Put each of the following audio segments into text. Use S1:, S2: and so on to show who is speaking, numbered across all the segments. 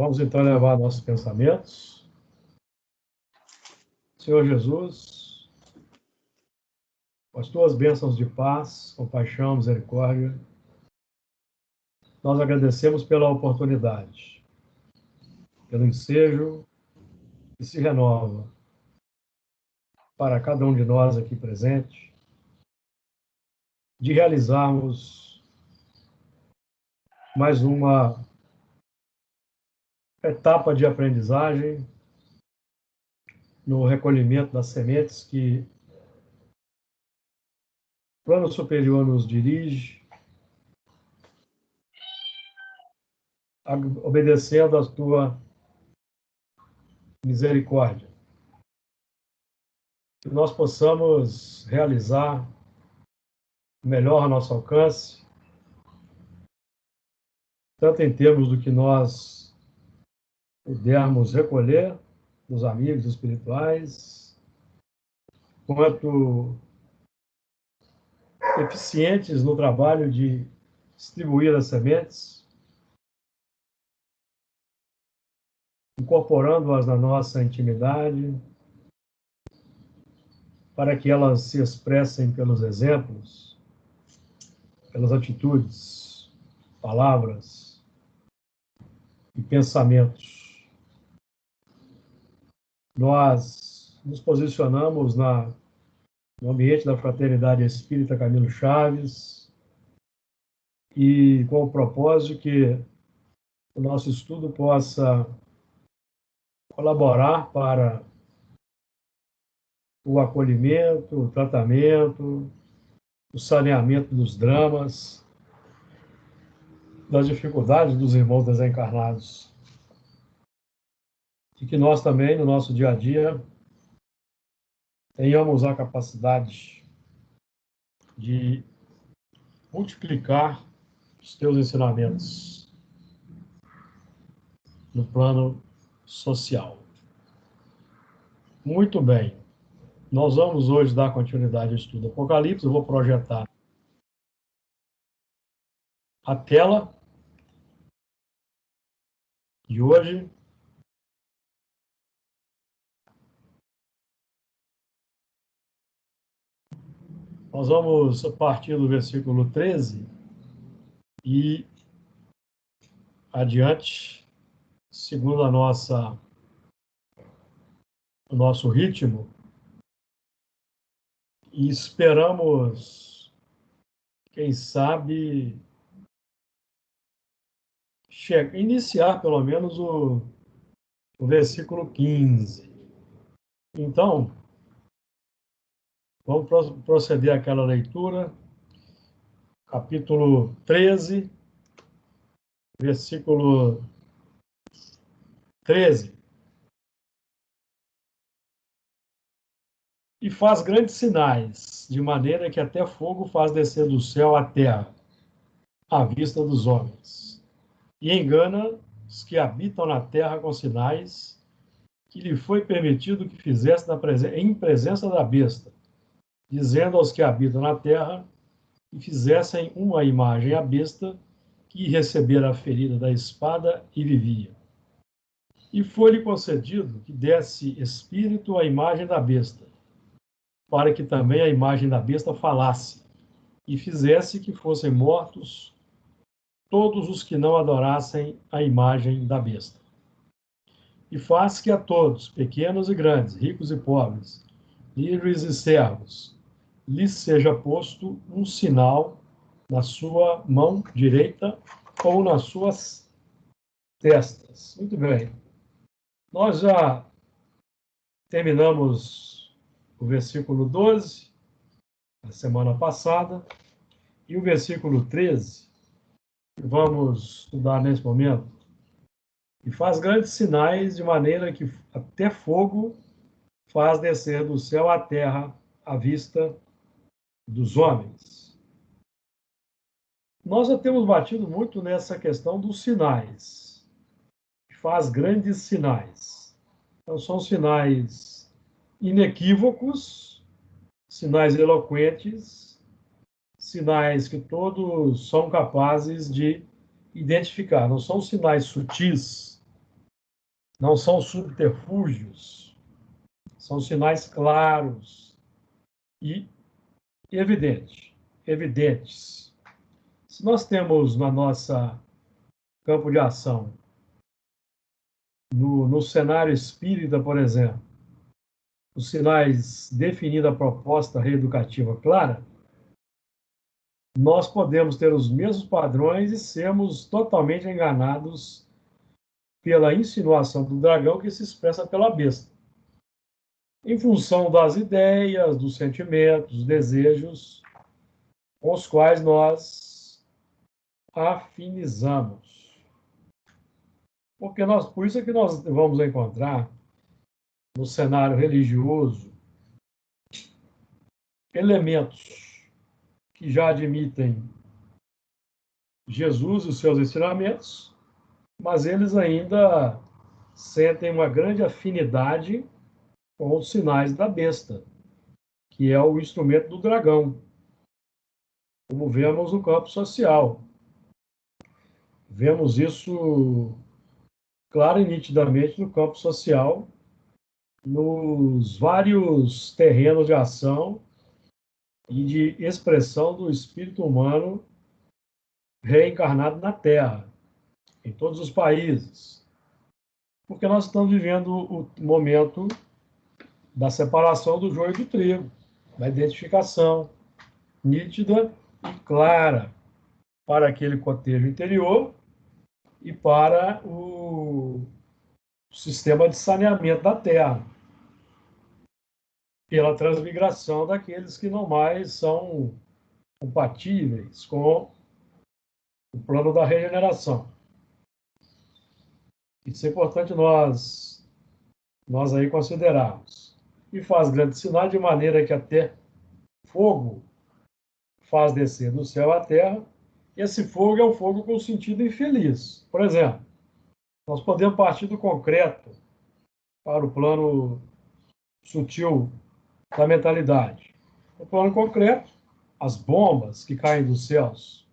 S1: Vamos então levar nossos pensamentos. Senhor Jesus, com as tuas bênçãos de paz, compaixão, misericórdia, nós agradecemos pela oportunidade, pelo ensejo que se renova para cada um de nós aqui presente, de realizarmos mais uma etapa de aprendizagem no recolhimento das sementes que o plano superior nos dirige, obedecendo a tua misericórdia. Que nós possamos realizar o melhor ao nosso alcance, tanto em termos do que nós pudermos recolher dos amigos espirituais, quanto eficientes no trabalho de distribuir as sementes, incorporando-as na nossa intimidade, para que elas se expressem pelos exemplos, pelas atitudes, palavras e pensamentos. Nós nos posicionamos no ambiente da Fraternidade Espírita Camilo Chaves e com o propósito que o nosso estudo possa colaborar para o acolhimento, o tratamento, o saneamento dos dramas, das dificuldades dos irmãos desencarnados. E que nós também, no nosso dia a dia, tenhamos a capacidade de multiplicar os teus ensinamentos no plano social. Muito bem. Nós vamos hoje dar continuidade ao estudo do Apocalipse. Eu vou projetar a tela de hoje. Nós vamos partir do versículo 13 e adiante, segundo o nosso ritmo, e esperamos, quem sabe, iniciar pelo menos o versículo 15. Então, vamos proceder àquela leitura, capítulo 13, versículo 13. E faz grandes sinais, de maneira que até fogo faz descer do céu à terra, à vista dos homens. E engana os que habitam na terra com sinais que lhe foi permitido que fizesse em presença da besta, dizendo aos que habitam na terra que fizessem uma imagem à besta que recebera a ferida da espada e vivia. E foi-lhe concedido que desse espírito à imagem da besta, para que também a imagem da besta falasse, e fizesse que fossem mortos todos os que não adorassem a imagem da besta. E faz que a todos, pequenos e grandes, ricos e pobres, livres e servos, lhes seja posto um sinal na sua mão direita ou nas suas testas. Muito bem. Nós já terminamos o versículo 12, na semana passada, e o versículo 13, que vamos estudar nesse momento, e faz grandes sinais, de maneira que até fogo faz descer do céu à terra à vista dos homens. Nós já temos batido muito nessa questão dos sinais, que faz grandes sinais. Então, são sinais inequívocos, sinais eloquentes, sinais que todos são capazes de identificar. Não são sinais sutis, não são subterfúgios, são sinais claros e evidentes. Se nós temos na nossa campo de ação, no cenário espírita, por exemplo, os sinais definindo a proposta reeducativa clara, nós podemos ter os mesmos padrões e sermos totalmente enganados pela insinuação do dragão que se expressa pela besta, em função das ideias, dos sentimentos, dos desejos com os quais nós afinizamos. Por isso é que nós vamos encontrar no cenário religioso elementos que já admitem Jesus e os seus ensinamentos, mas eles ainda sentem uma grande afinidade com os sinais da besta, que é o instrumento do dragão, como vemos no campo social. Vemos isso claro e nitidamente no campo social, nos vários terrenos de ação e de expressão do espírito humano reencarnado na Terra, em todos os países. Porque nós estamos vivendo o momento da separação do joio do trigo, da identificação nítida e clara para aquele cotejo interior e para o sistema de saneamento da Terra, pela transmigração daqueles que não mais são compatíveis com o plano da regeneração. Isso é importante nós aí considerarmos. E faz grandes sinais de maneira que até fogo faz descer do céu à terra. E esse fogo é um fogo com sentido infeliz. Por exemplo, nós podemos partir do concreto para o plano sutil da mentalidade. No plano concreto, as bombas que caem dos céus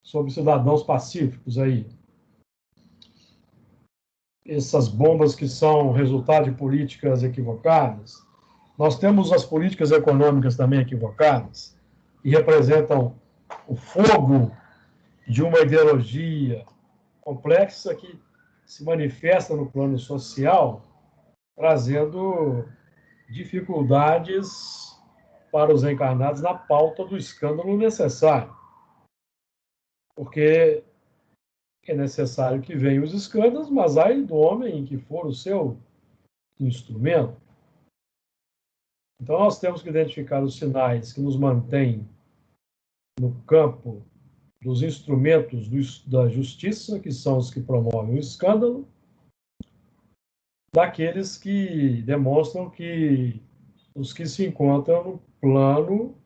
S1: sobre cidadãos pacíficos aí. Essas bombas que são resultado de políticas equivocadas. Nós temos as políticas econômicas também equivocadas, e representam o fogo de uma ideologia complexa que se manifesta no plano social, trazendo dificuldades para os encarnados na pauta do escândalo necessário. Porque é necessário que venham os escândalos, mas ai do homem que for o seu instrumento. Então, nós temos que identificar os sinais que nos mantêm no campo dos instrumentos da justiça, que são os que promovem o escândalo, daqueles que demonstram que os que se encontram no plano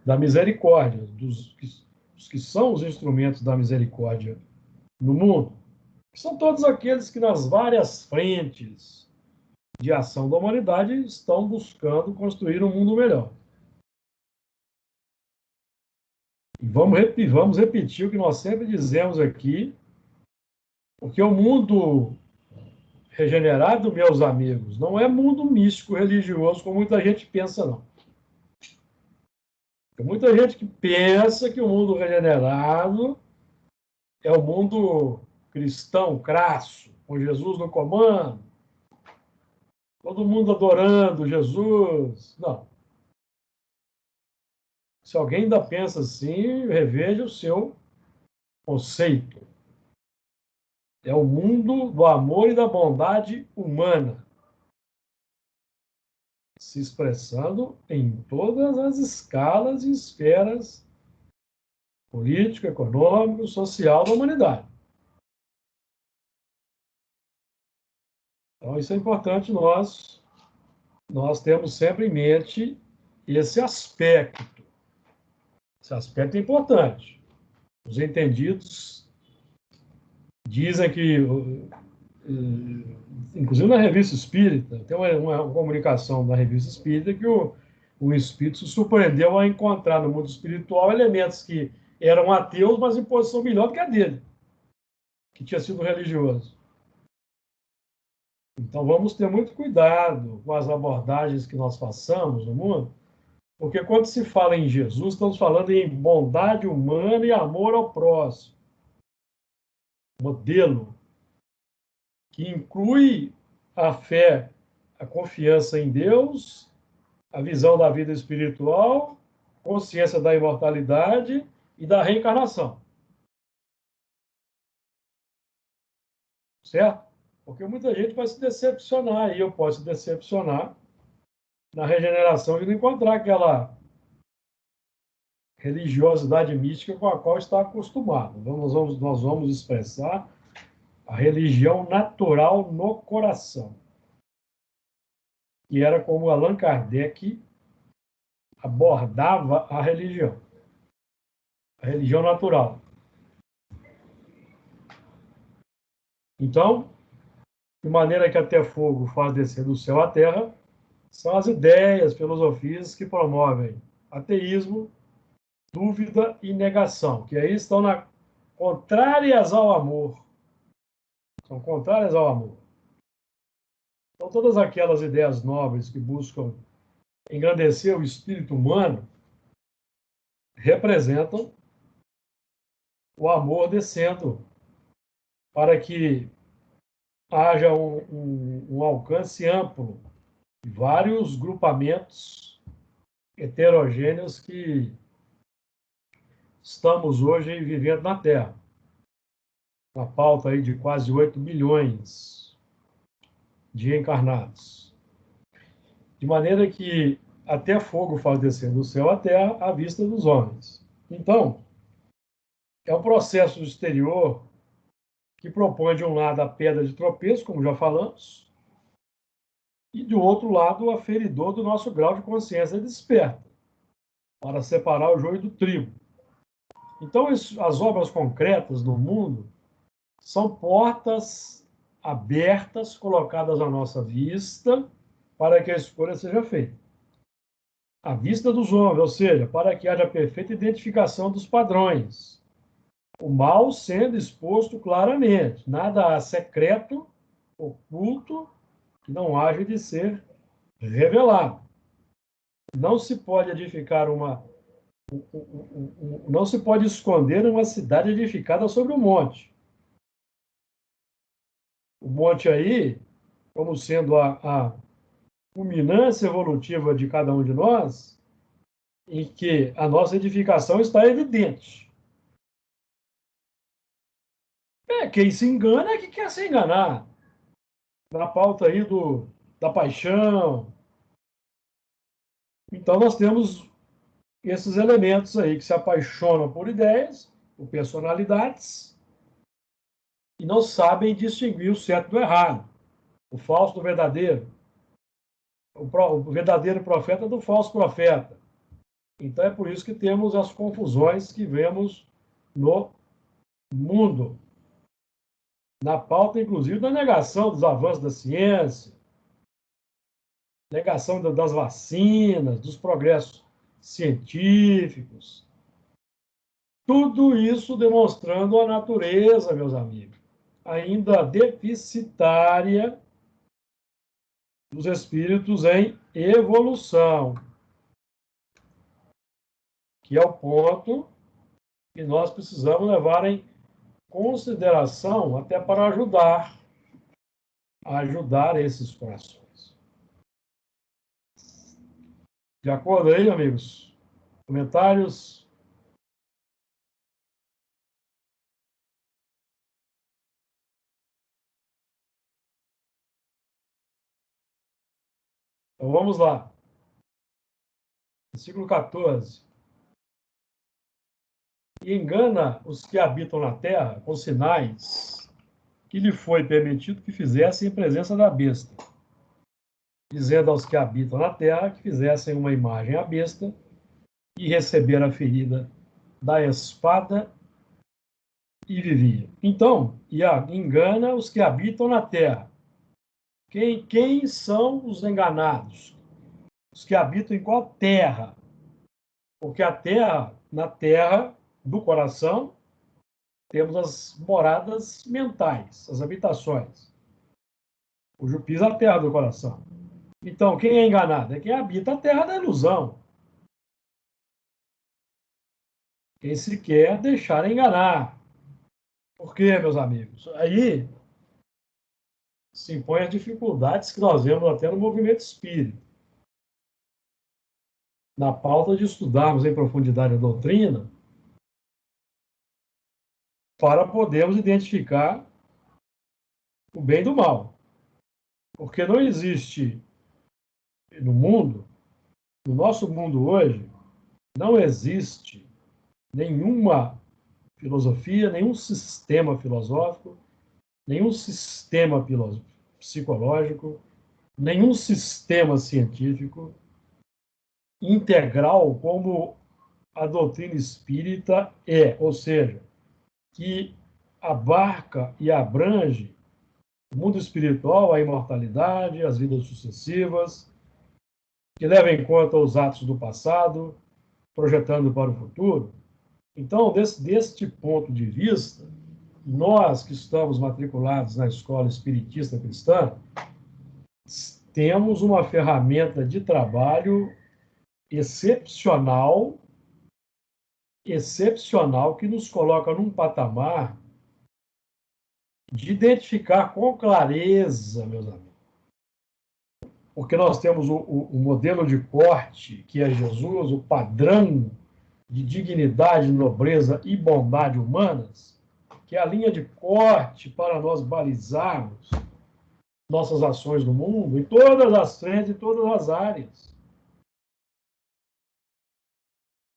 S1: da misericórdia, os que são os instrumentos da misericórdia no mundo, que são todos aqueles que nas várias frentes de ação da humanidade estão buscando construir um mundo melhor. E vamos repetir o que nós sempre dizemos aqui, porque o mundo regenerado, meus amigos, não é mundo místico religioso, como muita gente pensa, não. Tem muita gente que pensa que o mundo regenerado é o mundo cristão, crasso, com Jesus no comando, todo mundo adorando Jesus. Não. Se alguém ainda pensa assim, reveja o seu conceito. É o mundo do amor e da bondade humana, se expressando em todas as escalas e esferas político, econômico, social da humanidade. Então, isso é importante nós temos sempre em mente esse aspecto. Esse aspecto é importante. Os entendidos dizem que, inclusive na Revista Espírita, tem uma comunicação da Revista Espírita que o espírito se surpreendeu a encontrar no mundo espiritual elementos que eram ateus, mas em posição melhor do que a dele. que tinha sido religioso. Então, vamos ter muito cuidado com as abordagens que nós façamos no mundo, porque quando se fala em Jesus, estamos falando em bondade humana e amor ao próximo. Modelo que inclui a fé, a confiança em Deus, a visão da vida espiritual, consciência da imortalidade e da reencarnação. Certo? Porque muita gente vai se decepcionar, e eu posso se decepcionar na regeneração de não encontrar aquela religiosidade mística com a qual está acostumado. Então, nós vamos expressar a religião natural no coração, que era como Allan Kardec abordava a religião natural. Então, de maneira que até fogo faz descer do céu à terra, são as ideias, filosofias que promovem ateísmo, dúvida e negação, que aí estão contrárias ao amor. São contrárias ao amor. Então, todas aquelas ideias nobres que buscam engrandecer o espírito humano representam o amor descendo para que haja um alcance amplo de vários grupamentos heterogêneos que estamos hoje vivendo na Terra. Uma pauta aí de quase 8 bilhões de encarnados. De maneira que até fogo faz descer do céu à terra à vista dos homens. Então, é um processo exterior que propõe, de um lado, a pedra de tropeço, como já falamos, e, do outro lado, o aferidor do nosso grau de consciência desperta, para separar o joio do trigo. Então, as obras concretas do mundo são portas abertas, colocadas à nossa vista, para que a escolha seja feita. À vista dos homens, ou seja, para que haja perfeita identificação dos padrões. O mal sendo exposto claramente. Nada há secreto, oculto, que não haja de ser revelado. Não se pode edificar não se pode esconder uma cidade edificada sobre um monte. O monte aí, como sendo a culminância evolutiva de cada um de nós, em que a nossa edificação está evidente. Quem se engana é que quer se enganar. Na pauta aí da paixão. Então, nós temos esses elementos aí que se apaixonam por ideias, por personalidades, e não sabem distinguir o certo do errado, o falso do verdadeiro, o verdadeiro profeta do falso profeta. Então, é por isso que temos as confusões que vemos no mundo. Na pauta, inclusive, da negação dos avanços da ciência, negação das vacinas, dos progressos científicos. Tudo isso demonstrando a natureza, meus amigos, ainda deficitária dos espíritos em evolução, que é o ponto que nós precisamos levar em consideração até para ajudar esses corações. De acordo aí, amigos? Comentários? Então vamos lá. Versículo 14. E engana os que habitam na terra com sinais que lhe foi permitido que fizessem em presença da besta, dizendo aos que habitam na terra que fizessem uma imagem à besta e receber a ferida da espada e vivia. Então, engana os que habitam na terra. Quem são os enganados? Os que habitam em qual terra? Porque a terra, na terra do coração, temos as moradas mentais, as habitações, cujo piso é a terra do coração. Então, quem é enganado? É quem habita a terra da ilusão. Quem se quer deixar enganar. Por quê, meus amigos? Aí se impõem as dificuldades que nós vemos até no movimento espírita. Na pauta de estudarmos em profundidade a doutrina, para podermos identificar o bem do mal. Porque não existe no mundo, no nosso mundo hoje, não existe nenhuma filosofia, nenhum sistema filosófico, nenhum sistema psicológico, nenhum sistema científico integral como a doutrina espírita é, ou seja, que abarca e abrange o mundo espiritual, a imortalidade, as vidas sucessivas, que leva em conta os atos do passado, projetando para o futuro. Então, deste ponto de vista, nós que estamos matriculados na escola espiritista cristã, temos uma ferramenta de trabalho excepcional, excepcional, que nos coloca num patamar de identificar com clareza, meus amigos, porque nós temos o modelo de corte, que é Jesus, o padrão de dignidade, nobreza e bondade humanas, que é a linha de corte para nós balizarmos nossas ações no mundo, em todas as frentes, em todas as áreas.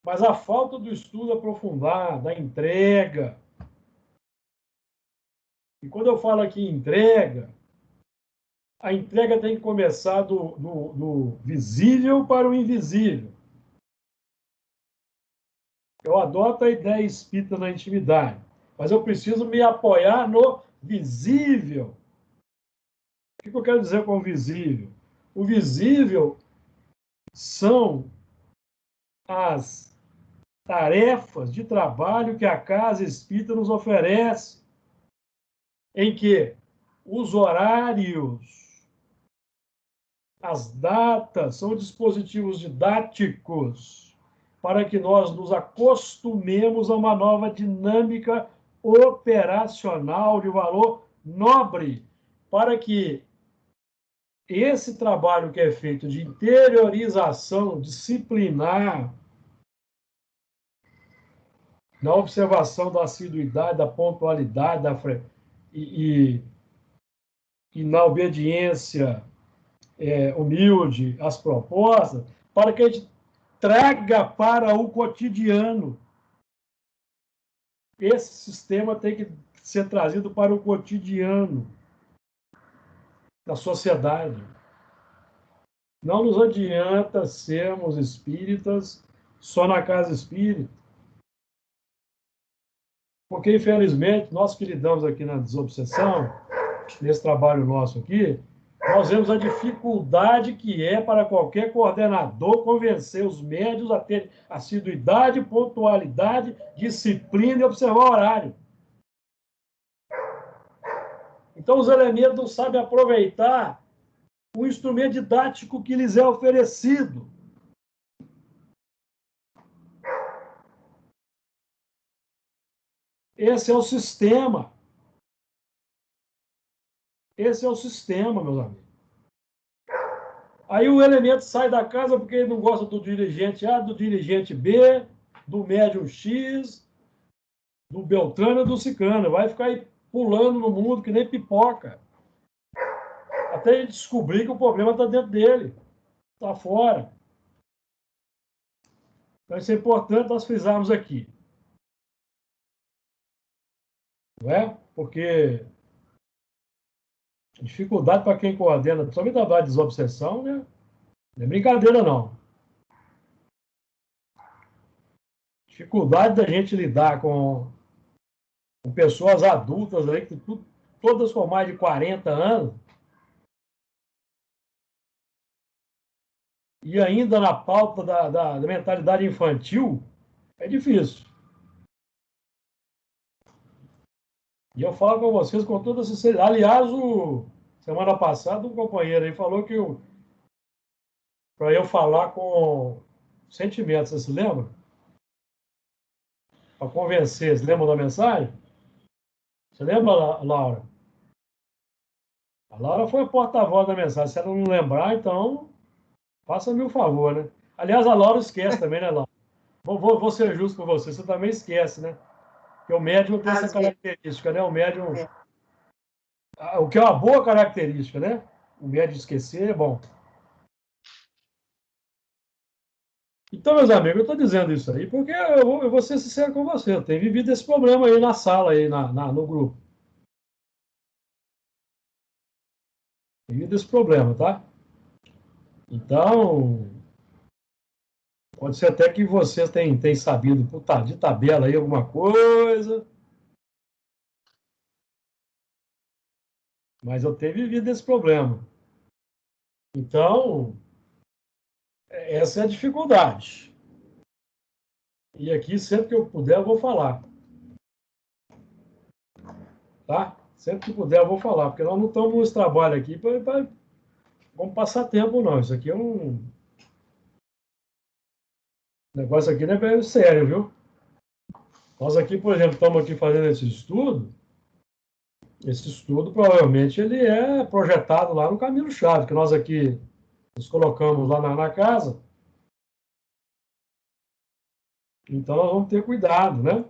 S1: Mas a falta do estudo aprofundado, da entrega. E quando eu falo aqui entrega, a entrega tem que começar do visível para o invisível. Eu adoto a ideia espírita na intimidade, mas eu preciso me apoiar no visível. O que eu quero dizer com o visível? O visível são as tarefas de trabalho que a casa espírita nos oferece, em que os horários, as datas são dispositivos didáticos para que nós nos acostumemos a uma nova dinâmica operacional de valor nobre, para que esse trabalho que é feito de interiorização disciplinar, na observação da assiduidade, da pontualidade, e, e na obediência humilde às propostas, para que a gente traga para o cotidiano. Esse sistema tem que ser trazido para o cotidiano da sociedade. Não nos adianta sermos espíritas só na casa espírita, porque, infelizmente, nós que lidamos aqui na desobsessão, nesse trabalho nosso aqui, nós vemos a dificuldade que é para qualquer coordenador convencer os médios a ter assiduidade, pontualidade, disciplina e observar o horário. Então, os elementos não sabem aproveitar o instrumento didático que lhes é oferecido. Esse é o sistema. Esse é o sistema, meus amigos. Aí o elemento sai da casa porque ele não gosta do dirigente A, do dirigente B, do médium X, do Beltrano e do Cicrano. Vai ficar aí pulando no mundo que nem pipoca. Até ele descobrir que o problema está dentro dele, está fora. Então, isso é importante nós frisarmos aqui. Não é? Porque dificuldade para quem coordena, principalmente a de desobsessão, né? Não é brincadeira, não. Dificuldade da gente lidar com pessoas adultas aí, que todas com mais de 40 anos, e ainda na pauta da mentalidade infantil, é difícil. E eu falo com vocês com toda sinceridade. Aliás, semana passada, um companheiro aí falou que para eu falar com sentimentos, você se lembra? Para convencer, você lembra da mensagem? Você lembra, Laura? A Laura foi a porta-voz da mensagem. Se ela não lembrar, então, faça-me um favor, né? Aliás, a Laura esquece também, né, Laura? Vou ser justo com você, você também esquece, né? Porque o médium tem essa
S2: Às vezes.
S1: característica, né? O médium,
S2: É.
S1: o que é uma boa característica, né? O médium esquecer é bom. Então, meus amigos, eu estou dizendo isso aí porque eu vou ser sincero com você. Eu tenho vivido esse problema aí na sala, aí no grupo. Tenho vivido esse problema, tá? Então, pode ser até que vocês tenham sabido de tabela aí alguma coisa, mas eu tenho vivido esse problema. Então, essa é a dificuldade. E aqui, sempre que eu puder, eu vou falar. Tá? Sempre que puder, eu vou falar, porque nós não estamos nesse trabalho aqui para vamos passar tempo, não. Isso aqui é um negócio aqui, não é sério, viu? Nós aqui, por exemplo, estamos aqui fazendo esse estudo. Esse estudo provavelmente ele é projetado lá no Camilo Chaves, que nós aqui nos colocamos lá na casa. Então nós vamos ter cuidado, né?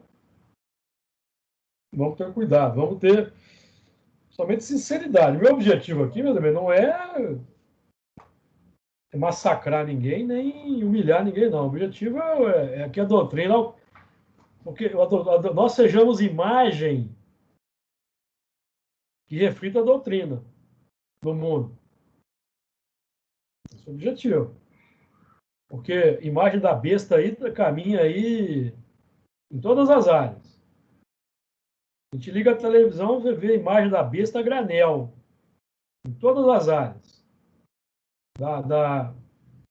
S1: Vamos ter cuidado, vamos ter somente sinceridade. Meu objetivo aqui, meu Deus, não é massacrar ninguém, nem humilhar ninguém, não. O objetivo é que a doutrina, porque nós sejamos imagem que reflita a doutrina no mundo. Esse é o objetivo. Porque imagem da besta aí caminha aí em todas as áreas. A gente liga a televisão, você vê a imagem da besta a granel, em todas as áreas da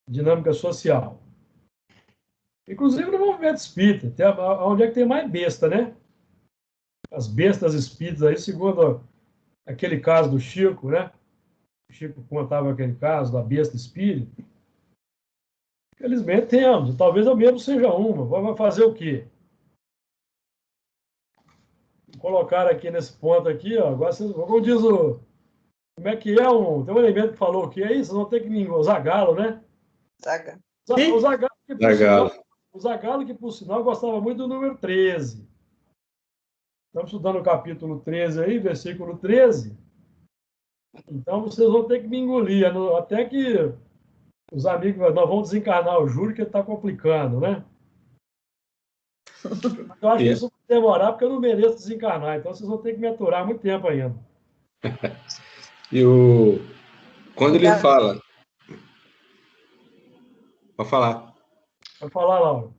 S1: dinâmica social. Inclusive no movimento espírita, onde é que tem mais besta, né? As bestas espíritas aí, segundo aquele caso do Chico, né? O Chico contava aquele caso da besta espírita. Felizmente temos, talvez eu mesmo seja uma. Vai fazer o quê? Colocar aqui nesse ponto aqui, ó. Agora vocês, como diz o. Como é que é tem um elemento que falou que é isso, vocês vão ter que me o Zagalo, né?
S2: Saga.
S1: O Zagalo, que por
S3: Legal.
S1: sinal, o Zagalo, que por sinal gostava muito do número 13. Estamos estudando o capítulo 13 aí, versículo 13. Então vocês vão ter que me engolir, até que os amigos, nós vamos desencarnar o Júlio, que está complicando, né? Eu acho que isso vai demorar, porque eu não mereço desencarnar, então vocês vão ter que me aturar muito tempo ainda.
S3: E quando ele fala... Pode falar.
S1: Vai falar, Laura.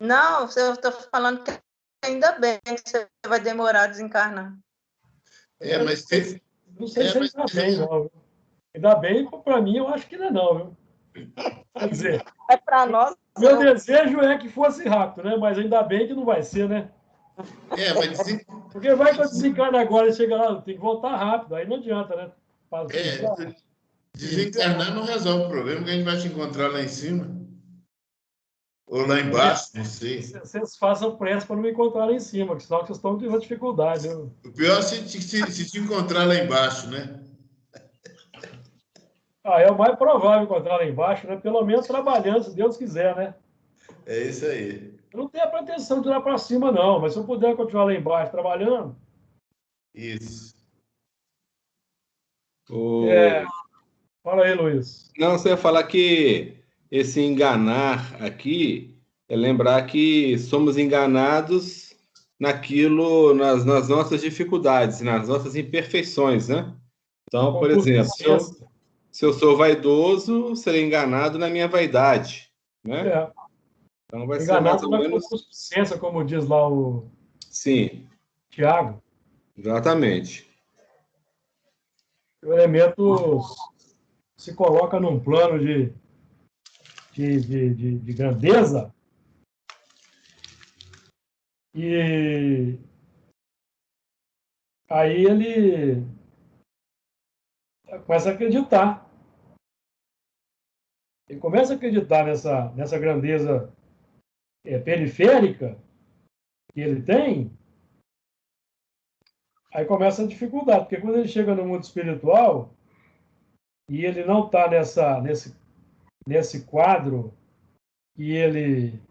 S2: Não, eu estou falando que ainda bem que você vai demorar a desencarnar.
S1: Mas não sei se ainda bem, não. Ainda bem, para mim, eu acho que ainda não, viu? Quer dizer,
S2: É para nós.
S1: meu desejo é que fosse rápido, né? Mas ainda bem que não vai ser, né?
S4: Mas
S1: Porque vai que eu desencarno agora e chega lá, tem que voltar rápido, aí não adianta, né?
S4: desencarnar não resolve o problema, que a gente vai te encontrar lá em cima. Ou lá embaixo, não sei.
S1: Vocês façam pressa para não me encontrar lá em cima, que senão vocês estão tendo dificuldade. Viu?
S4: O pior é se te encontrar lá embaixo, né?
S1: É o mais provável encontrar lá embaixo, né? Pelo menos trabalhando, se Deus quiser, né?
S4: É isso aí.
S1: Eu não tenho a pretensão de ir lá para cima, não, mas se eu puder continuar lá embaixo trabalhando.
S4: Isso.
S1: Fala aí, Luiz.
S3: Não, você ia falar que esse enganar aqui é lembrar que somos enganados nas nossas dificuldades, nas nossas imperfeições, né? Então, por exemplo, se eu sou vaidoso, serei enganado na minha vaidade, né? Então vai ser mais ou menos...
S1: concupiscência, como diz lá o
S3: Sim.
S1: Tiago.
S3: Exatamente.
S1: O elemento se coloca num plano de grandeza e Aí ele começa a acreditar. Ele começa a acreditar nessa grandeza periférica que ele tem, aí começa a dificuldade, porque quando ele chega no mundo espiritual e ele não está nesse quadro que ele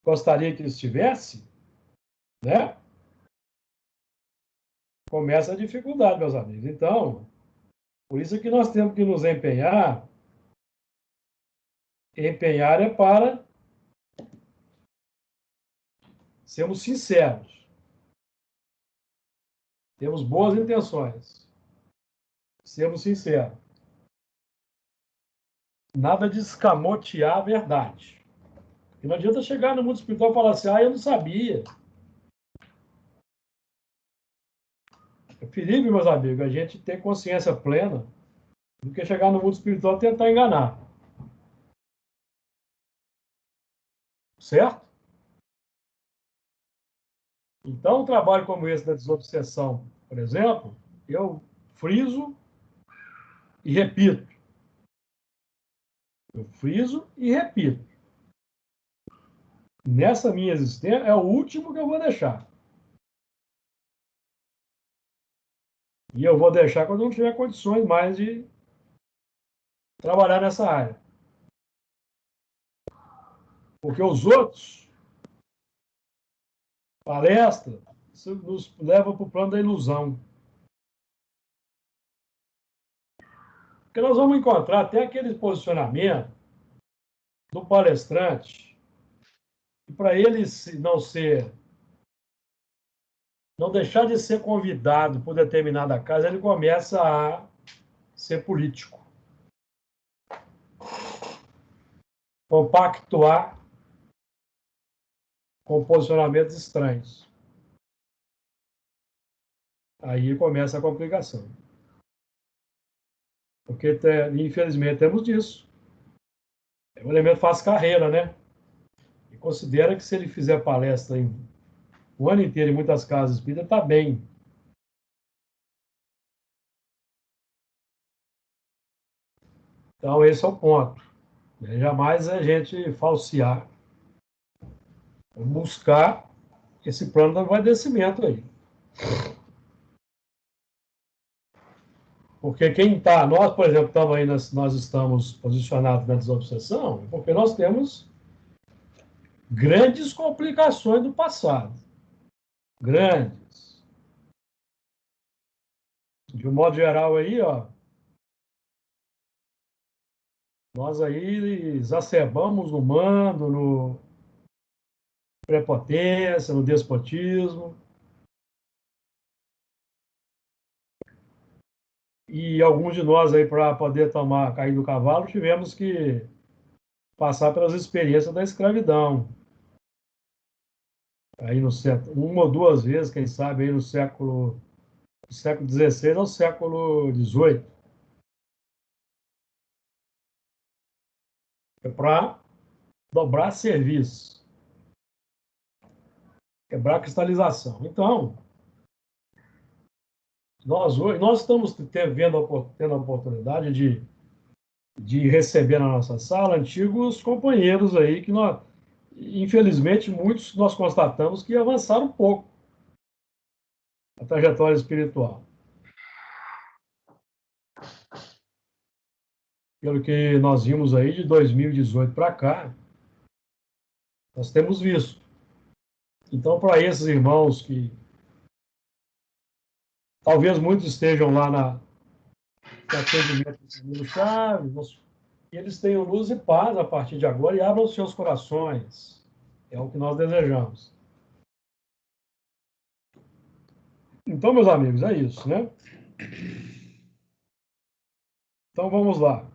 S1: gostaria que ele estivesse, né? Começa a dificuldade, meus amigos. Então, por isso que nós temos que nos empenhar. Empenhar é para sermos sinceros. Temos boas intenções. Sermos sinceros. Nada de escamotear a verdade. E não adianta chegar no mundo espiritual e falar assim, eu não sabia. É perigo, meus amigos, a gente ter consciência plena do que chegar no mundo espiritual e tentar enganar. Certo? Então, um trabalho como esse da desobsessão, por exemplo, eu friso e repito. Eu friso e repito. Nessa minha existência, é o último que eu vou deixar. E eu vou deixar quando não tiver condições mais de trabalhar nessa área. Porque os outros, palestra, isso nos leva para o plano da ilusão. Porque nós vamos encontrar até aquele posicionamento do palestrante, e para ele não deixar de ser convidado por determinada casa, ele começa a ser político. Compactuar com posicionamentos estranhos. Aí começa a complicação. Porque, infelizmente, temos disso. O elemento faz carreira, né? E considera que se ele fizer palestra o ano inteiro em muitas casas espíritas, está bem. Então, esse é o ponto. Jamais a gente falsear, buscar esse plano de envaidecimento aí. Porque quem está, nós, por exemplo, nós estamos posicionados na desobsessão, porque nós temos grandes complicações do passado. Grandes. De um modo geral aí, nós aí exacerbamos no mando, no prepotência, no despotismo. E alguns de nós aí, para poder cair do cavalo, tivemos que passar pelas experiências da escravidão. Aí no século, uma ou duas vezes, quem sabe, aí no século XVI ao século XVIII. É para dobrar serviço. Quebrar a cristalização. Então, nós estamos tendo a oportunidade de receber na nossa sala antigos companheiros aí que nós, infelizmente, muitos nós constatamos que avançaram um pouco a trajetória espiritual. Pelo que nós vimos aí de 2018 para cá, nós temos visto. Então, para esses irmãos que talvez muitos estejam lá no atendimento do Camilo Chaves, eles tenham luz e paz a partir de agora e abram os seus corações. É o que nós desejamos. Então, meus amigos, é isso, né? Então, vamos lá.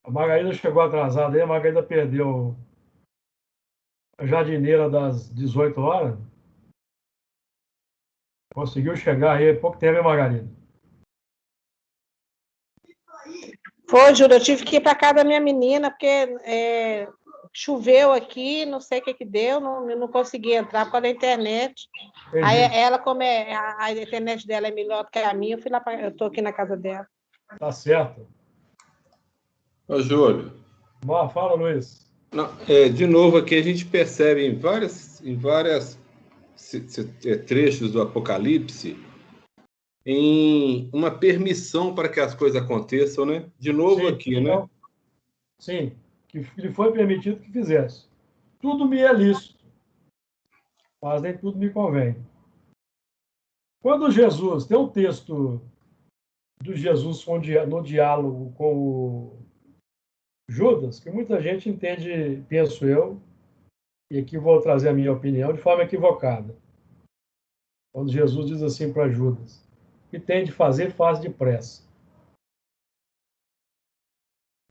S1: A Margarida chegou atrasada aí, a Margarida perdeu a jardineira das 18 horas. Conseguiu chegar aí há pouco tempo, hein, Margarida?
S5: Foi, Júlio, eu tive que ir para casa da minha menina, porque choveu aqui, não sei o que deu, não consegui entrar por causa da internet.
S1: Entendi.
S5: Aí ela, como a internet dela é melhor do que a minha, eu estou aqui na casa dela.
S1: Tá certo.
S3: Ô, Júlio,
S1: Fala, Luiz.
S3: não, de novo aqui a gente percebe em várias trechos do Apocalipse em uma permissão para que as coisas aconteçam, né? De novo
S1: Sim,
S3: aqui, né?
S1: então, sim, que lhe foi permitido que fizesse. Tudo me é lícito, mas nem tudo me convém. Quando Jesus, tem um texto do Jesus no diálogo com o Judas, que muita gente entende, penso eu, e aqui vou trazer a minha opinião, de forma equivocada. Quando Jesus diz assim para Judas: o que tem de fazer, faz depressa.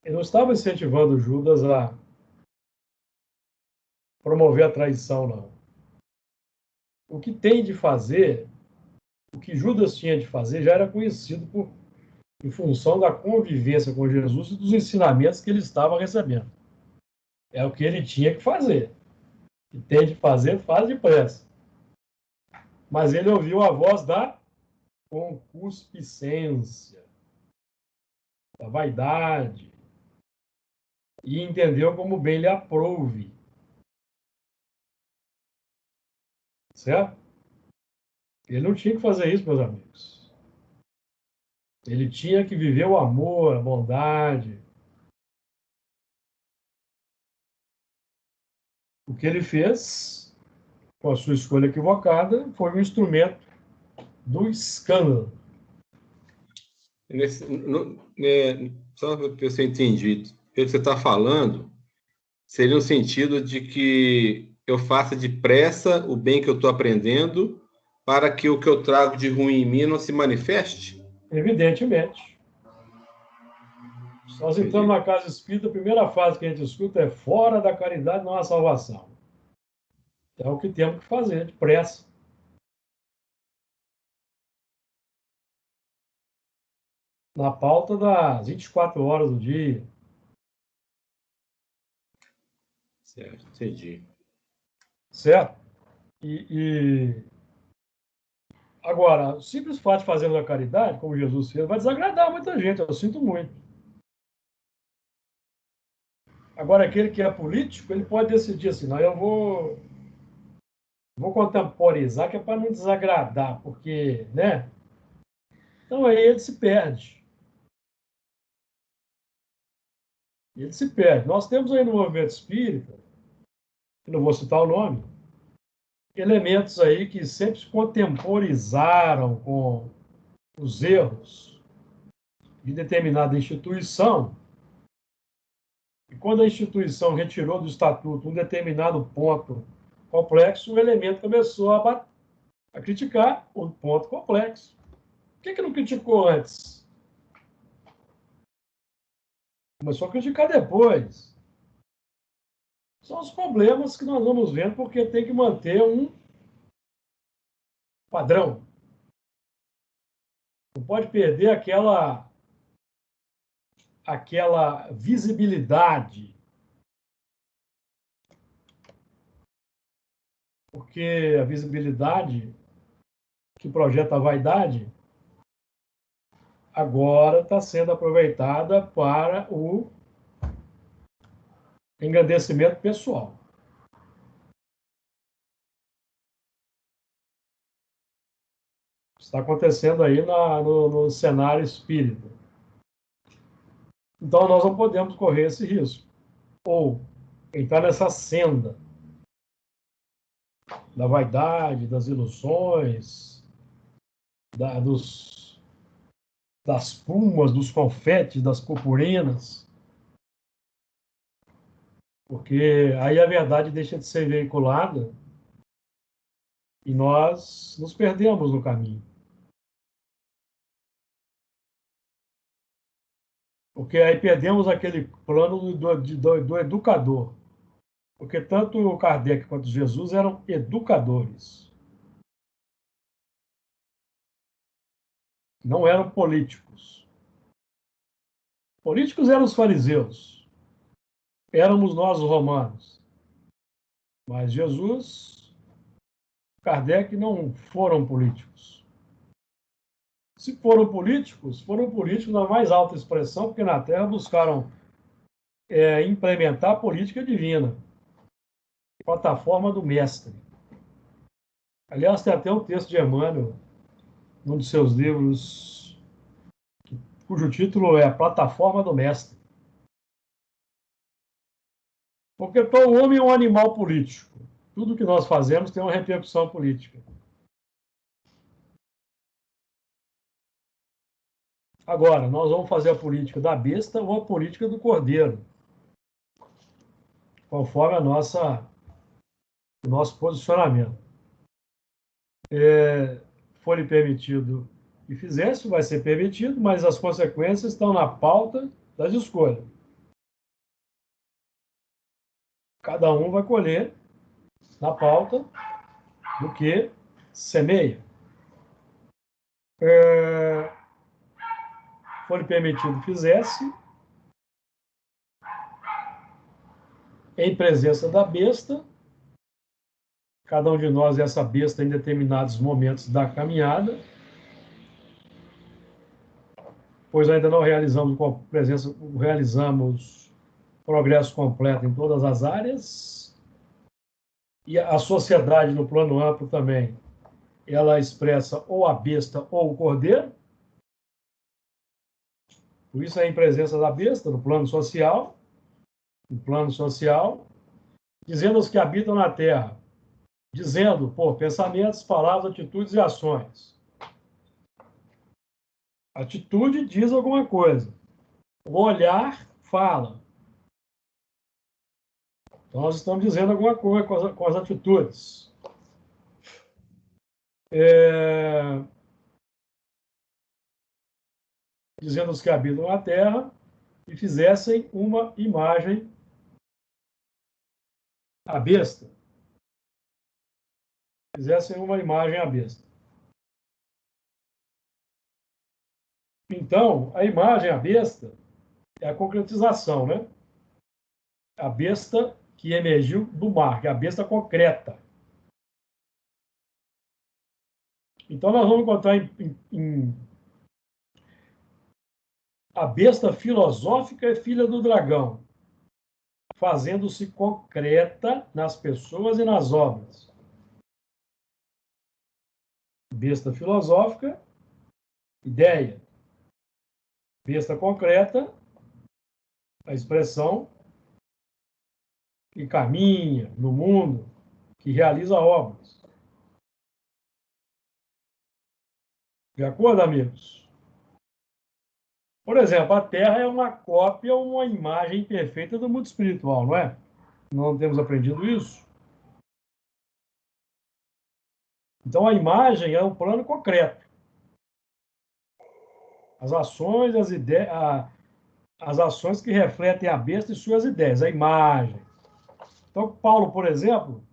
S1: Ele não estava incentivando Judas a promover a traição, não. O que tem de fazer, o que Judas tinha de fazer, já era conhecido em função da convivência com Jesus e dos ensinamentos que ele estava recebendo. É o que ele tinha que fazer. O que tem de fazer, faz depressa. Mas ele ouviu a voz da concupiscência, da vaidade, e entendeu como bem lhe aprouve. Certo? Ele não tinha que fazer isso, meus amigos. Ele tinha que viver o amor, a bondade. O que ele fez, com a sua escolha equivocada, foi um instrumento do escândalo.
S3: Só para ver se eu entendi. Pelo que você está falando, seria no sentido de que eu faça depressa o bem que eu estou aprendendo para que o que eu trago de ruim em mim não se manifeste?
S1: Evidentemente. Nós entramos na casa espírita, a primeira frase que a gente escuta é: fora da caridade não há salvação. É o que temos que fazer, depressa. Na pauta das 24 horas do dia.
S3: Certo, entendi.
S1: Certo? Agora, o simples fato de fazer a caridade, como Jesus fez, vai desagradar muita gente, eu sinto muito. Agora, aquele que é político, ele pode decidir assim: não, eu vou contemporizar, que é para não desagradar, porque, né? Então aí ele se perde. Ele se perde. Nós temos aí no movimento espírita, que não vou citar o nome, elementos aí que sempre se contemporizaram com os erros de determinada instituição, e quando a instituição retirou do estatuto um determinado ponto complexo, o elemento começou a criticar o ponto complexo. Por que não criticou antes? Começou a criticar depois. São os problemas que nós vamos vendo, porque tem que manter um padrão. Não pode perder aquela visibilidade, porque a visibilidade que projeta a vaidade agora está sendo aproveitada para o engrandecimento pessoal. Está acontecendo aí no cenário espírita. Então, nós não podemos correr esse risco. Ou entrar nessa senda da vaidade, das ilusões, das plumas, dos confetes, das purpurinas, porque aí a verdade deixa de ser veiculada e nós nos perdemos no caminho. Porque aí perdemos aquele plano do educador. Porque tanto o Kardec quanto Jesus eram educadores. Não eram políticos. Políticos eram os fariseus. éramos nós os romanos. Mas Jesus, Kardec não foram políticos. Se foram políticos na mais alta expressão, porque na Terra buscaram implementar a política divina, plataforma do mestre. Aliás, tem até um texto de Emmanuel, num de seus livros, cujo título é A Plataforma do Mestre. Porque todo homem é um animal político. Tudo que nós fazemos tem uma repercussão política. Agora, nós vamos fazer a política da besta ou a política do cordeiro, conforme o nosso posicionamento. Foi-lhe permitido que fizesse, vai ser permitido, mas as consequências estão na pauta das escolhas. Cada um vai colher na pauta do que semeia. Foi-lhe permitido que fizesse, em presença da besta. Cada um de nós é essa besta em determinados momentos da caminhada, pois ainda não realizamos progresso completo em todas as áreas, e a sociedade no plano amplo também, ela expressa ou a besta ou o cordeiro. Por isso é em presença da besta, no plano social, dizendo aos que habitam na Terra, dizendo por pensamentos, palavras, atitudes e ações. Atitude diz alguma coisa. O olhar fala. Então, nós estamos dizendo alguma coisa com as atitudes. Dizendo aos que habitam na Terra e fizessem uma imagem à besta. Fizessem uma imagem à besta. Então, a imagem à besta é a concretização, né? A besta que emergiu do mar, que é a besta concreta. Então, nós vamos encontrar a besta filosófica é filha do dragão, fazendo-se concreta nas pessoas e nas obras. Besta filosófica, ideia. Besta concreta, a expressão que caminha no mundo, que realiza obras. De acordo, amigos? Por exemplo, a Terra é uma cópia, uma imagem perfeita do mundo espiritual, não é? Não temos aprendido isso? Então, a imagem é um plano concreto. As ações, as ideias, as ações que refletem a besta e suas ideias, a imagem. Então, Paulo, por exemplo,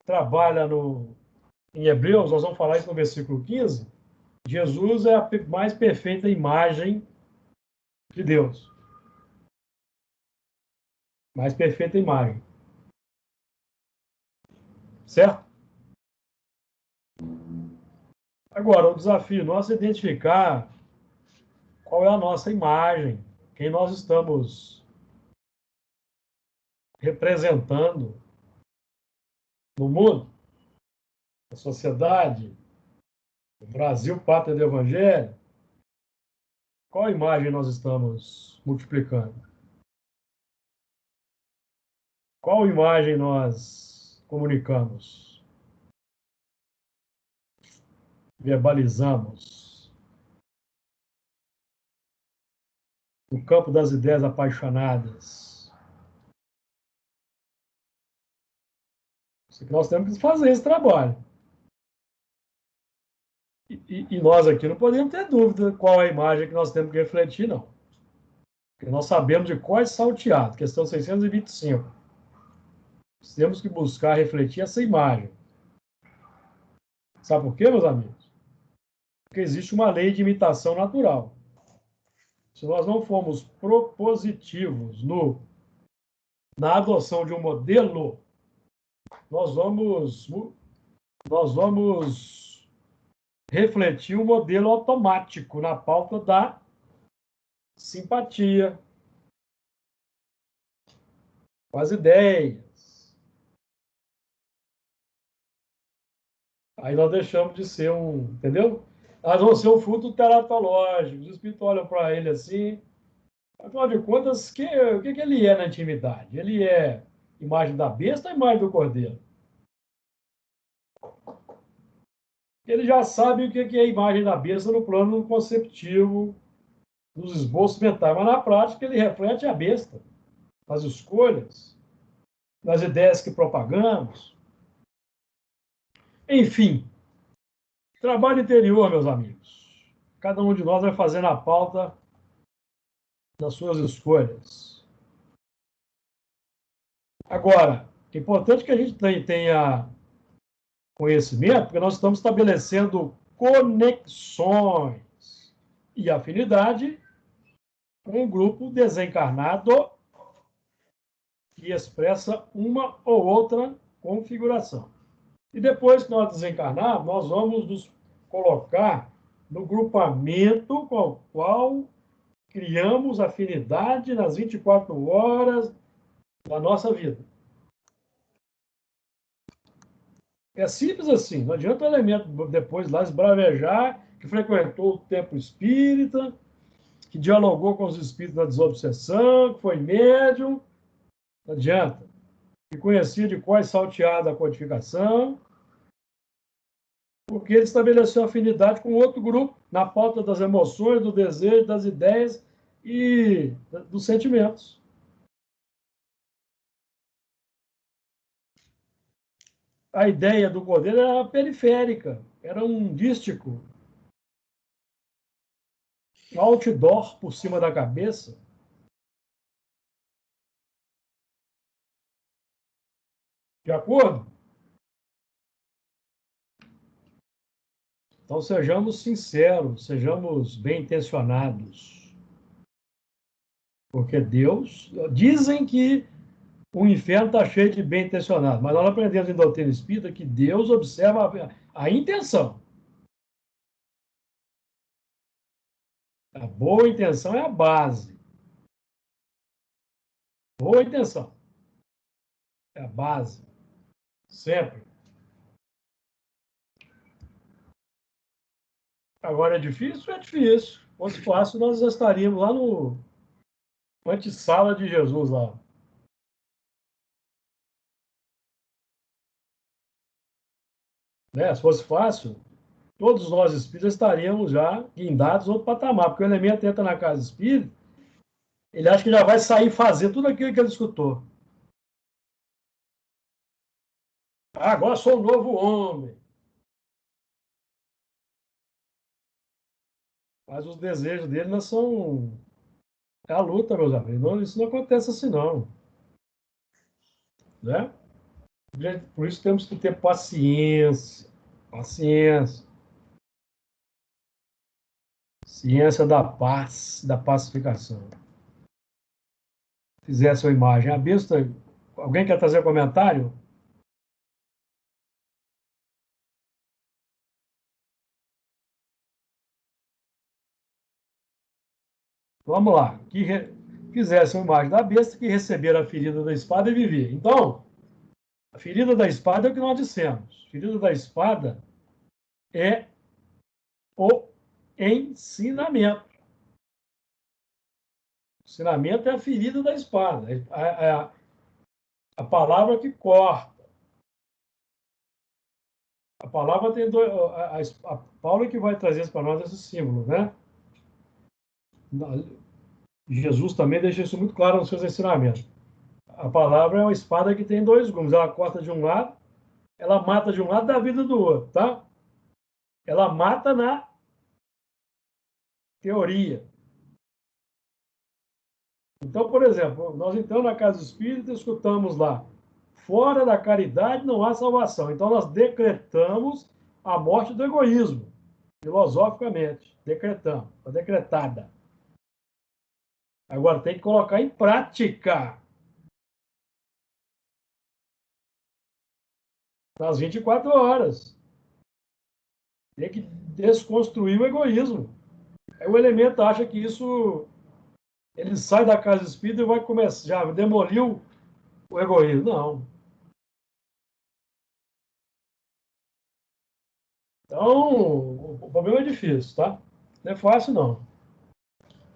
S1: trabalha em Hebreus, nós vamos falar isso no versículo 15, Jesus é a mais perfeita imagem de Deus. Mais perfeita imagem. Certo? Agora, o desafio nosso é identificar qual é a nossa imagem, quem nós estamos representando no mundo, na sociedade, no Brasil, pátria do Evangelho. Qual imagem nós estamos multiplicando? Qual imagem nós comunicamos? Verbalizamos? No campo das ideias apaixonadas. Nós temos que fazer esse trabalho. E nós aqui não podemos ter dúvida qual é a imagem que nós temos que refletir, não. Porque nós sabemos de qual é salteado, questão 625. Nós temos que buscar refletir essa imagem. Sabe por quê, meus amigos? Porque existe uma lei de imitação natural. Se nós não formos propositivos no na adoção de um modelo, nós vamos refletir o modelo automático na pauta da simpatia, com as ideias. Aí nós deixamos de ser entendeu? Nós vamos ser um fruto teratológico. Os espíritos olham para ele assim. Afinal de contas, o que ele é na intimidade? Ele é imagem da besta ou imagem do cordeiro? Ele já sabe o que é a imagem da besta no plano conceptivo, nos esboços mentais, mas na prática ele reflete a besta, nas escolhas, nas ideias que propagamos. Enfim, trabalho interior, meus amigos. Cada um de nós vai fazendo a pauta das suas escolhas. Agora, é importante que a gente tenha conhecimento, porque nós estamos estabelecendo conexões e afinidade com um grupo desencarnado que expressa uma ou outra configuração. E depois que nós desencarnarmos, nós vamos nos colocar no grupamento com o qual criamos afinidade nas 24 horas da nossa vida. É simples assim, não adianta o elemento depois lá esbravejar que frequentou o tempo espírita, que dialogou com os espíritos da desobsessão, que foi médium, não adianta. Que conhecia de qual salteada a codificação, porque ele estabeleceu afinidade com outro grupo na pauta das emoções, do desejo, das ideias e dos sentimentos. A ideia do cordeiro era periférica, era um dístico, um outdoor por cima da cabeça. De acordo? Então, sejamos sinceros, sejamos bem-intencionados. Porque Deus... Dizem que o inferno está cheio de bem-intencionados, mas nós aprendemos em doutrina espírita que Deus observa a intenção. A boa intenção é a base. Boa intenção. É a base. Sempre. Agora é difícil? É difícil. Se fosse fácil, nós estaríamos lá no antessala de Jesus lá. Né? Se fosse fácil, todos nós espíritas estaríamos já guindados outro patamar, porque o elemento entra na casa espírita, ele acha que já vai sair fazer tudo aquilo que ele escutou. Ah, agora sou um novo homem. Mas os desejos dele não são... É a luta, meus amigos. Não, isso não acontece assim, não. Né? Por isso temos que ter paciência. Paciência. Ciência da paz, da pacificação. Fizer a sua imagem. A besta... Alguém quer trazer um comentário? Vamos lá. Fizesse uma imagem da besta que receber a ferida da espada e viver. Então, a ferida da espada é o que nós dissemos. A ferida da espada é o ensinamento. O ensinamento é a ferida da espada. A palavra que corta. A palavra tem dois... A Paula que vai trazer para nós esse símbolo, né? Jesus também deixa isso muito claro nos seus ensinamentos. A palavra é uma espada que tem dois gumes. Ela corta de um lado, ela mata de um lado, dá vida do outro, tá? Ela mata na teoria. Então, por exemplo, nós entramos na casa espírita e escutamos lá, fora da caridade não há salvação. Então, nós decretamos a morte do egoísmo, filosoficamente. Decretamos, está decretada. Agora, tem que colocar em prática. nas 24 horas. Tem que desconstruir o egoísmo. Aí o elemento acha que isso... Ele sai da casa espírita e vai começar... Já demoliu o egoísmo. Não. Então, o problema é difícil, tá? Não é fácil, não.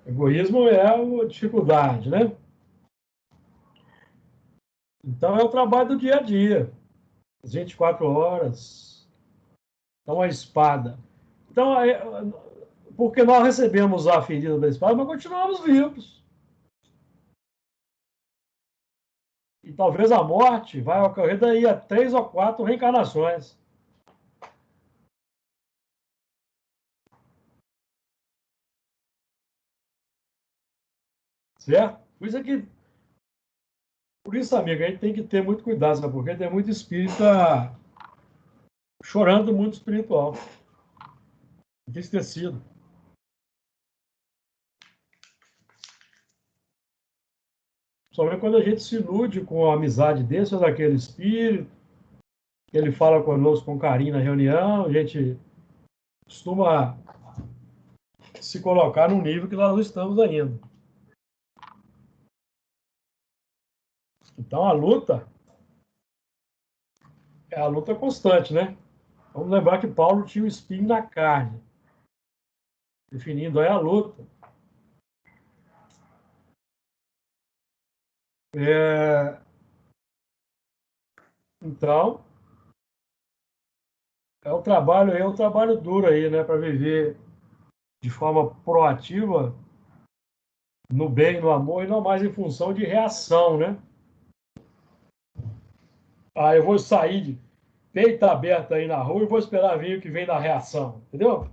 S1: Egoísmo é a dificuldade, né? Então, é o trabalho do dia a dia. As 24 horas. Então, a espada. Então, porque nós recebemos a ferida da espada, mas continuamos vivos. E talvez a morte vai ocorrer daí a 3 ou 4 reencarnações. Certo? Por isso, amigo, a gente tem que ter muito cuidado, sabe? Porque tem muito espírita chorando muito espiritual. Entristecido. Somente quando a gente se ilude com a amizade desse ou daquele espírito, que ele fala conosco com carinho na reunião, a gente costuma se colocar num nível que nós não estamos ainda. Então, a luta é a luta constante, né? Vamos lembrar que Paulo tinha o espinho na carne, definindo aí a luta. Então, é um trabalho duro aí, né? Para viver de forma proativa, no bem, no amor, e não mais em função de reação, né? Ah, eu vou sair de peito aberto aí na rua e vou esperar vir o que vem da reação, entendeu?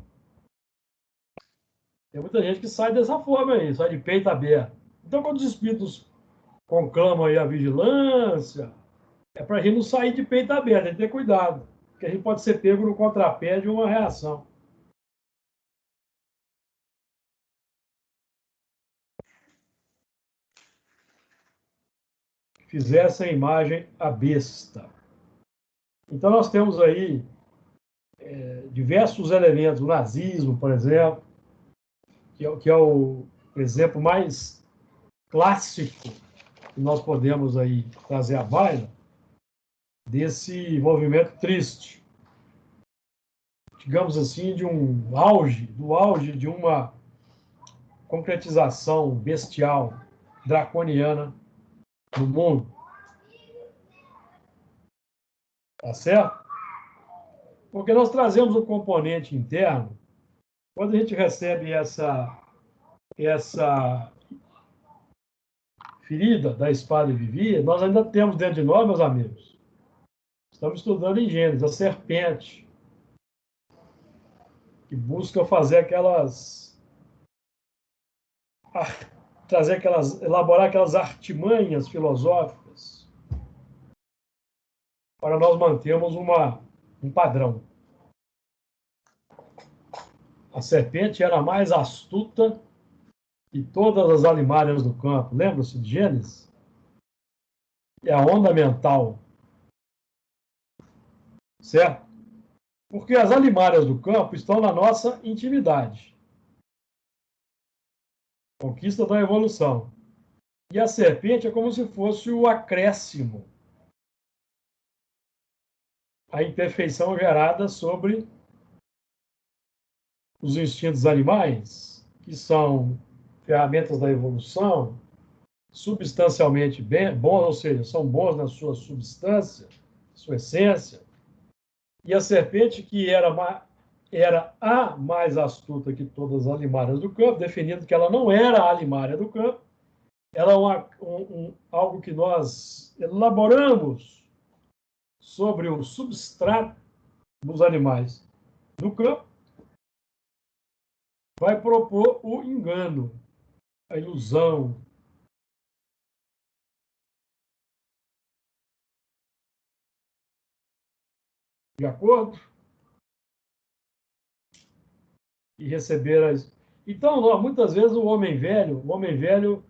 S1: Tem muita gente que sai dessa forma aí, sai de peito aberto. Então, quando os espíritos conclamam aí a vigilância, é para a gente não sair de peito aberto, tem que ter cuidado, porque a gente pode ser pego no contrapé de uma reação. Fizesse a imagem a besta. Então, nós temos aí diversos elementos, o nazismo, por exemplo, que é o exemplo mais clássico que nós podemos aí trazer à baila desse movimento triste, digamos assim, do auge de uma concretização bestial, draconiana no mundo. Tá certo? Porque nós trazemos um componente interno, quando a gente recebe essa ferida da espada e vivia, nós ainda temos dentro de nós, meus amigos, estamos estudando em Gênesis, a serpente, que busca fazer elaborar aquelas artimanhas filosóficas para nós mantermos um padrão. A serpente era mais astuta que todas as alimárias do campo. Lembra-se de Gênesis? É a onda mental. Certo? Porque as alimárias do campo estão na nossa intimidade. Conquista da evolução. E a serpente é como se fosse o acréscimo. A imperfeição gerada sobre os instintos animais, que são ferramentas da evolução, substancialmente bons, ou seja, são bons na sua substância, sua essência. E a serpente, que era a mais astuta que todas as alimárias do campo, definindo que ela não era a alimária do campo, ela é algo que nós elaboramos sobre o substrato dos animais do campo, vai propor o engano, a ilusão. De acordo? E receber as... Então, muitas vezes o homem velho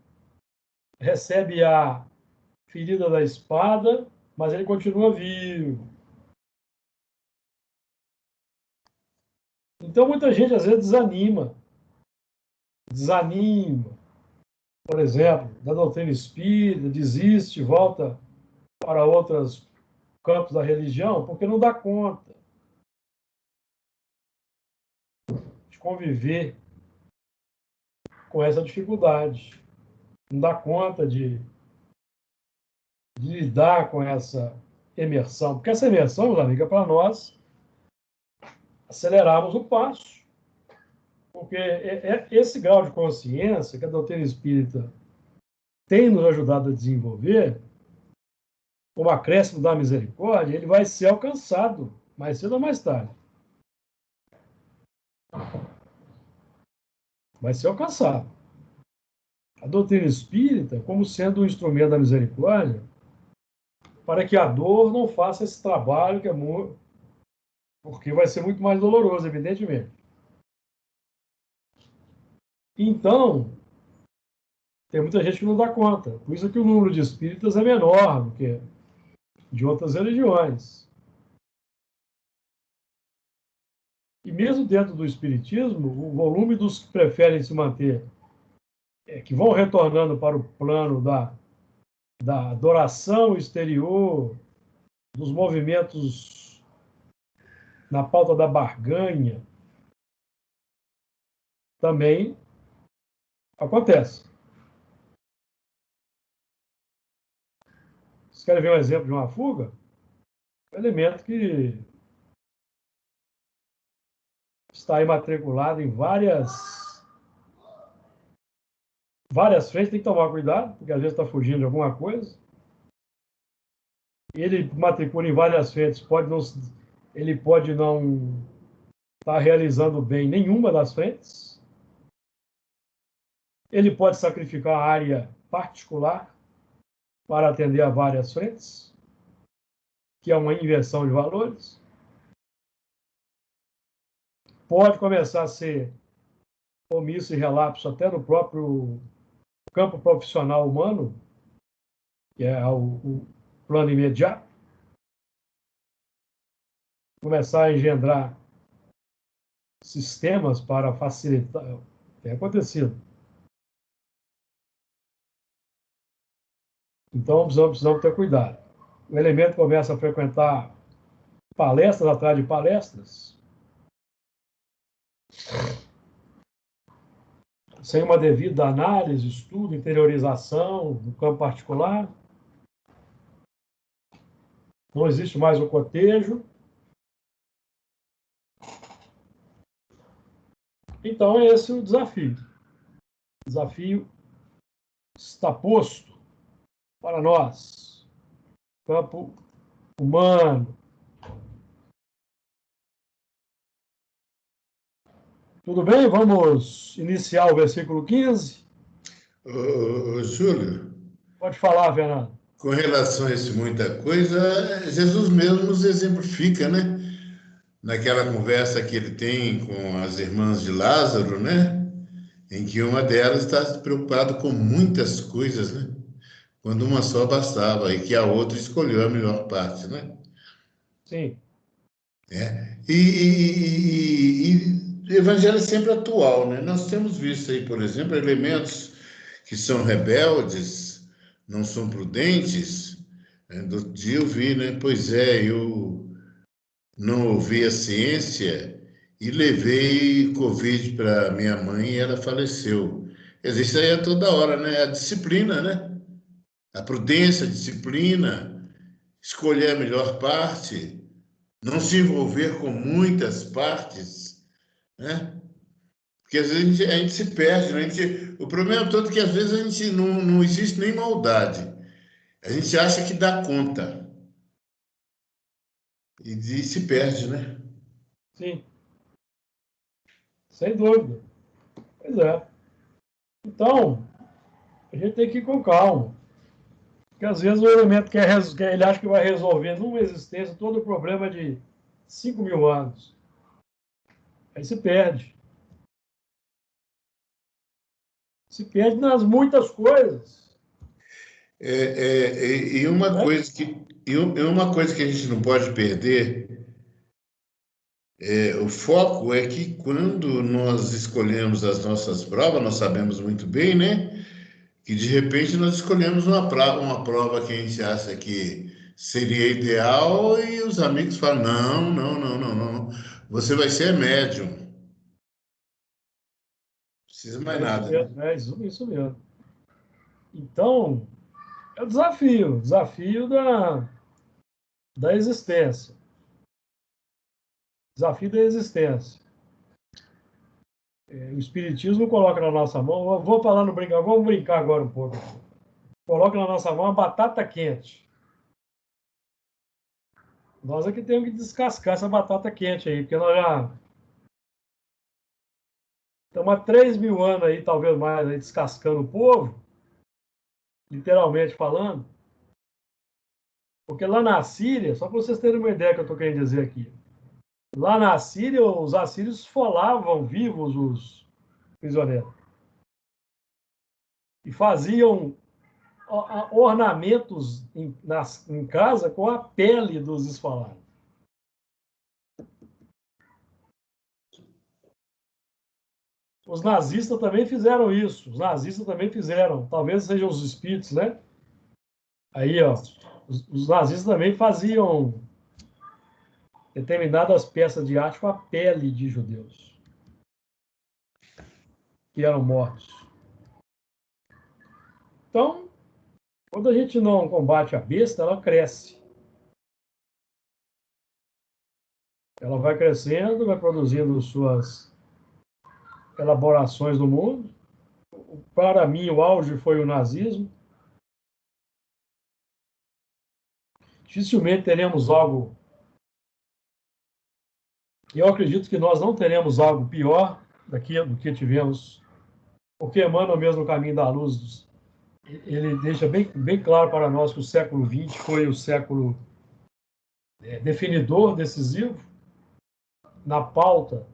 S1: recebe a ferida da espada, mas ele continua vivo. Então, muita gente, às vezes, desanima. Por exemplo, da doutrina espírita, desiste, volta para outros campos da religião, porque não dá conta de conviver com essa dificuldade. Não dá conta de lidar com essa imersão. Porque essa imersão, meus amigos, é para nós acelerarmos o passo. Porque esse grau de consciência que a doutrina espírita tem nos ajudado a desenvolver, o acréscimo da misericórdia, ele vai ser alcançado mais cedo ou mais tarde. Vai ser alcançado. A doutrina espírita, como sendo um instrumento da misericórdia, para que a dor não faça esse trabalho que é muito, porque vai ser muito mais doloroso, evidentemente. Então, tem muita gente que não dá conta. Por isso que o número de espíritas é menor do que de outras religiões. E mesmo dentro do espiritismo, o volume dos que preferem se manter, que vão retornando para o plano da adoração exterior, dos movimentos na pauta da barganha, também acontece. Vocês querem ver um exemplo de uma fuga? Um elemento que está imatriculado em várias frentes, tem que tomar cuidado, porque às vezes está fugindo de alguma coisa. Ele matricula em várias frentes, ele pode não estar realizando bem nenhuma das frentes. Ele pode sacrificar a área particular para atender a várias frentes, que é uma inversão de valores. Pode começar a ser omisso e relapso até no próprio campo profissional humano, que é o plano imediato. Começar a engendrar sistemas para facilitar. Tem acontecido. Então, precisamos ter cuidado. O elemento começa a frequentar palestras atrás de palestras, sem uma devida análise, estudo, interiorização no campo particular. Não existe mais o cotejo. Então, esse é o desafio. O desafio está posto para nós. Campo humano. Tudo bem? Vamos iniciar o versículo 15?
S4: Júlio,
S1: Pode falar, Fernando.
S4: com relação a esse muita coisa, Jesus mesmo nos exemplifica, né? Naquela conversa que ele tem com as irmãs de Lázaro, né? Em que uma delas está preocupada com muitas coisas, né? Quando uma só bastava, e que a outra escolheu a melhor parte, né?
S1: Sim.
S4: O evangelho é sempre atual, né? Nós temos visto aí, por exemplo, elementos que são rebeldes, não são prudentes. Do dia eu vi, né? Pois é, eu não ouvi a ciência e levei Covid para minha mãe e ela faleceu. Existe aí a toda hora, né? A disciplina, né? A prudência, a disciplina, escolher a melhor parte, não se envolver com muitas partes, né? Porque às vezes a gente se perde, né? O problema todo é que às vezes a gente não existe nem maldade. A gente acha que dá conta e se perde, né?
S1: Sim. Sem dúvida. Pois é. Então, a gente tem que ir com calma. Porque às vezes o elemento que ele acha que vai resolver numa existência todo o problema de 5.000 anos. Aí se perde. Se perde nas muitas coisas.
S4: E uma coisa que a gente não pode perder O foco é que quando nós escolhemos as nossas provas, nós sabemos muito bem, né? Que de repente nós escolhemos uma prova que a gente acha que seria ideal e os amigos falam: não, não, não, não, não. Você vai ser médium. Não precisa mais
S1: É isso
S4: nada, né?
S1: mesmo, isso mesmo. Então, é o desafio da existência. Desafio da existência. O Espiritismo coloca na nossa mão, eu vou falar no brincar, vamos brincar agora um pouco. Coloca na nossa mão uma batata quente. Nós aqui temos que descascar essa batata quente aí, porque nós já estamos há 3.000 anos aí, talvez mais, aí, descascando o povo, literalmente falando. Porque lá na Síria, só para vocês terem uma ideia que eu estou querendo dizer aqui, lá na Síria, os assírios esfolavam vivos os prisioneiros. E faziam ornamentos em casa com a pele dos esfolados. Os nazistas também fizeram isso. Os nazistas também fizeram. Talvez sejam os espíritos, né? Aí, ó, os nazistas também faziam determinadas peças de arte com a pele de judeus que eram mortos. Então, quando a gente não combate a besta, ela cresce. Ela vai crescendo, vai produzindo suas elaborações do mundo. Para mim, o auge foi o nazismo. Dificilmente teremos algo. Eu acredito que nós não teremos algo pior do que tivemos, porque Emmanuel, mesmo no Caminho da Luz, ele deixa bem claro para nós que o século XX foi o século definidor, decisivo, na pauta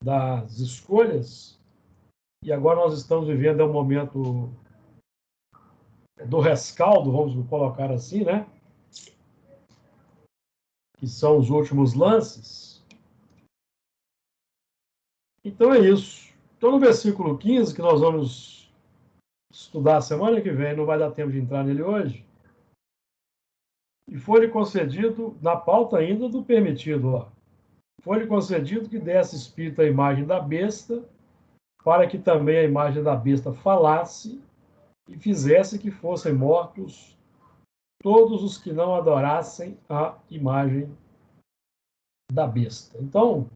S1: das escolhas, e agora nós estamos vivendo um momento do rescaldo, vamos colocar assim, né? Que são os últimos lances. Então é isso. Então no versículo 15, que nós vamos estudar semana que vem, não vai dar tempo de entrar nele hoje, e foi-lhe concedido, na pauta ainda do permitido, ó, foi-lhe concedido que desse espírito a imagem da besta, para que também a imagem da besta falasse e fizesse que fossem mortos todos os que não adorassem a imagem da besta. Então,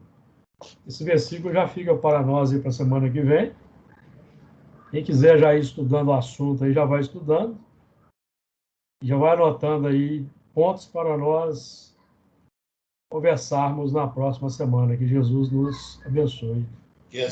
S1: esse versículo já fica para nós aí para a semana que vem. Quem quiser já ir estudando o assunto aí, já vai estudando. Já vai anotando aí pontos para nós conversarmos na próxima semana. Que Jesus nos abençoe.